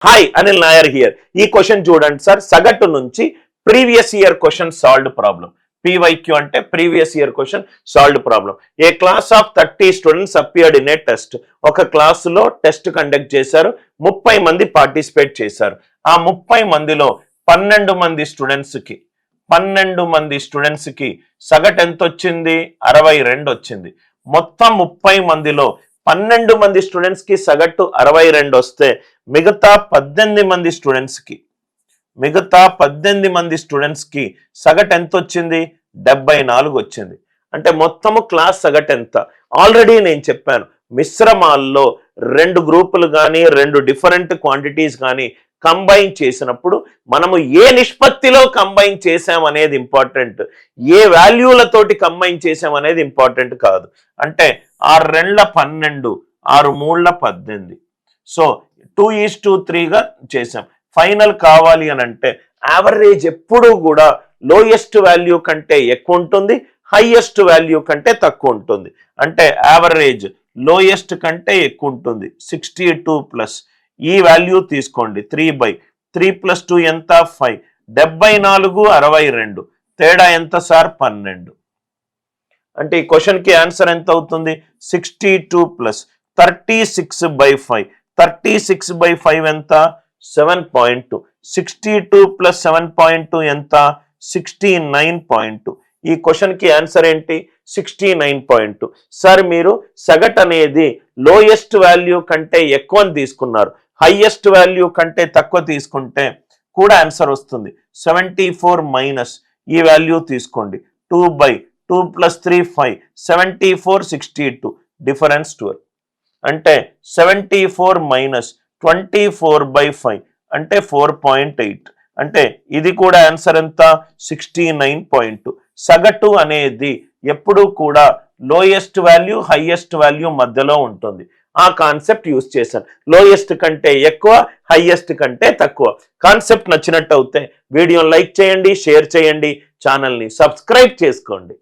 Hi Anil Nair here. ఈ question చూడండి sir. సగటు నుంచి previous year question solved problem. PYQ అంటే previous year question solved problem. A class of 30 students appeared in a test. ఒక క్లాసులో test conduct చేశారు, 30 మంది పార్టిసిపేట్ చేశారు. ఆ 30 మందిలో 12 మంది స్టూడెంట్స్కి సగటు ఎంత వచ్చింది? 62 వచ్చింది. మొత్తం 30 మందిలో 12 మంది స్టూడెంట్స్కి సగటు 62 వస్తే మిగతా 18 మంది స్టూడెంట్స్కి సగటు ఎంత వచ్చింది? 74 వచ్చింది. అంటే మొత్తము క్లాస్ సగటు ఎంత? ఆల్రెడీ నేను చెప్పాను, మిశ్రమాల్లో 2 గ్రూపులు కానీ 2 డిఫరెంట్ క్వాంటిటీస్ కానీ కంబైన్ చేసినప్పుడు మనము ఏ నిష్పత్తిలో కంబైన్ చేసామనేది ఇంపార్టెంట్, ఏ వాల్యూలతోటి కంబైన్ చేసామనేది ఇంపార్టెంట్ కాదు. అంటే 6 12, 6 3 18. సో 2:3గా చేసాం. ఫైనల్ కావాలి అని అంటే యావరేజ్ ఎప్పుడూ కూడా లోయెస్ట్ వాల్యూ కంటే ఎక్కువ ఉంటుంది, హైయెస్ట్ వాల్యూ కంటే తక్కువ ఉంటుంది. అంటే యావరేజ్ లోయెస్ట్ కంటే ఎక్కువ ఉంటుంది. 62+. ఈ వాల్యూ తీసుకోండి. 3 + 2 ఎంత? 5. 74 62. తేడా ఎంత సార్? 12. అంటే ఈ క్వశ్చన్కి ఆన్సర్ ఎంత అవుతుంది? 62+ 36/5. 36/5 ఎంత? 7.2. 62 + 7.2 ఎంత? 69.2. ఈ క్వశ్చన్కి ఆన్సర్ ఏంటి? 69.2. సార్ మీరు సగటు అనేది లోయెస్ట్ వాల్యూ కంటే ఎక్కువ తీసుకున్నారు, హైయెస్ట్ వాల్యూ కంటే తక్కువ తీసుకుంటే కూడా ఆన్సర్ వస్తుంది. 74 - ఈ వాల్యూ తీసుకోండి. 2/2 + 3 5. 74 62. డిఫరెన్స్ 12. అంటే 74 - 24/5 అంటే 4.8. అంటే ఇది కూడా ఆన్సర్ ఎంత? 69.2. సగటు అనేది ఎప్పుడూ కూడా లోయెస్ట్ వాల్యూ హైయెస్ట్ వాల్యూ మధ్యలో ఉంటుంది. ఆ కాన్సెప్ట్ యూజ్ చేశాను. లోయెస్ట్ కంటే ఎక్కువ, హైయెస్ట్ కంటే తక్కువ. కాన్సెప్ట్ నచ్చినట్టు అయితే వీడియోని లైక్ చేయండి, షేర్ చేయండి, ఛానల్ని సబ్స్క్రైబ్ చేసుకోండి.